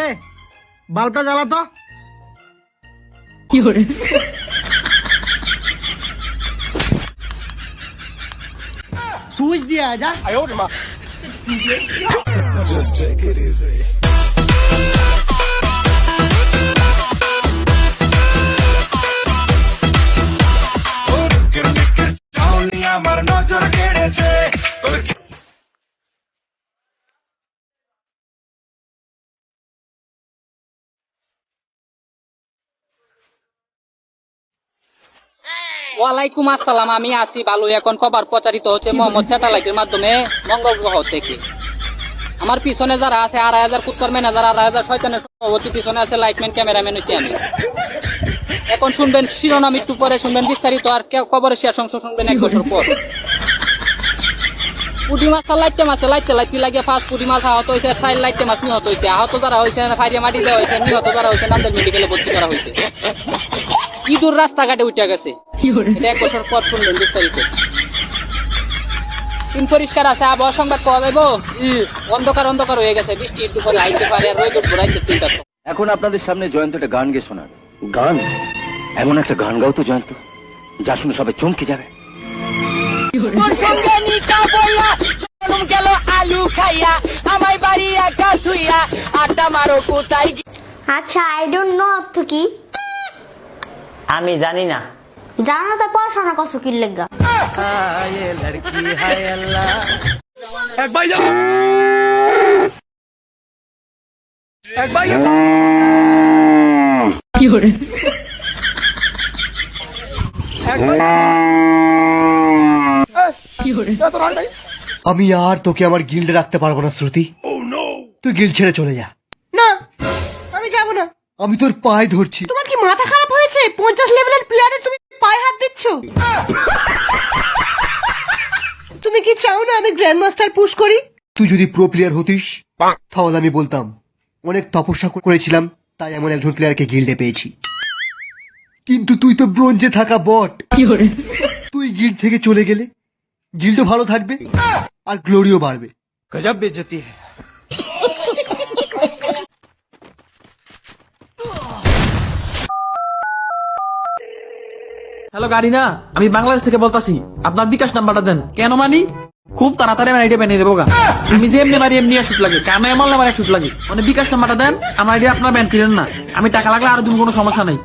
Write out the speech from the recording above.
এ বাল্বটা জ্বালা তো। কি করে? সুইচ দিয়ে যা। Just take it easy. আমার নজর কেড়েছে ওয়ালাইকুম আসসালাম, আমি আছি ভালো। এখন খবর প্রচারিত হচ্ছে মোহাম্মদ স্যাটেলাইটের মাধ্যমে মঙ্গল গ্রহ থেকে। আমার পিছনে যারা আছে 2,500 কুত্তর ম্যানেজার, 2,500 শয়তানের সভাপতি, পিছনে আছে লাইটম্যান, ক্যামেরাম্যান হচ্ছে আমি। এখন শুনবেন শিরোনাম, একটু পরে শুনবেন বিস্তারিত, আর খবরের শেষ অংশ শুনবেন 1 বছর পর। পুঁটি মাছ লাইটতে লাগিয়ে 5 পুঁটি মাছ আহত হয়েছে, 4 লাইটতে মাছ নিহত হয়েছে। আহত যারা হয়েছে ফাইরিয়া মাটি দেওয়া হয়েছে, নিহত যারা হয়েছে নান্দের মেডিকেলে ভর্তি করা হয়েছে। ইঁদুর রাস্তাঘাটে উঠে গেছে। এটা 1 বছর পর শুনবেন বিস্তারিত। দিন পরিষ্কার আছে, আবহাওয়া সংবাদ পাওয়া যাবো। অন্ধকার হয়ে গেছে, বৃষ্টি একটু পরে আইতে পারে, আর রোদ উঠবো রাইতে 3টা। এখন আপনাদের সামনে জয়ন্ত একটা গান গেয়ে শোনার। গান? এমন একটা গান গাও তো জয়ন্ত, যা শুনে সবাই চমকে যাবে। আচ্ছা, আই ডোন্ট নো অর্থ কি? আমি জানি না। জানো তো পড়াশোনা কত কি লেগা? কি করে? কি করে? আমি আর তোকে আমার গিল্ডে রাখতে পারবো না শ্রুতি। তুই গিল্ড ছেড়ে চলে যা। না, আমি যাব না। আমি তোর পায়ে ধরছি। তোমার কি মাথা খারাপ হয়েছে? 50 লেভেলের প্লেয়ারের তুমি পায়ে হাত দিচ্ছ? তুমি কি চাও না আমি গ্র্যান্ড মাস্টার পুশ করি? তুই যদি প্রো প্লেয়ার হতিস তাহলে আমি বলতাম অনেক তপস্যা করেছিলাম, তাই এমন একজন প্লেয়ারকে গিল্ডে পেয়েছি। কিন্তু তুই তো ব্রোঞ্জে থাকা বট। কি করে? তুই গিল্ড থেকে চলে গেলে গিল্ডও ভালো থাকবে আর গ্লোরিও বাড়বে। गजब बेइज्जती है। হ্যালো গাড়িনা, আমি বাংলাদেশ থেকে বলতাছি, আপনার বিকাশ নাম্বারটা দেন। কেন মানি? খুব তাড়াতাড়ি আমার আইডিয়া বানিয়ে দেবো গা। আমি যে এমনি মারি এমনি শুট লাগে, কেন এমন মারি শুট লাগে। মানে বিকাশ নাম্বারটা দেন, আমার আইডিয়া আপনার ব্যান করেন না। আমি টাকা লাগলে আরো দিন, কোনো সমস্যা নেই।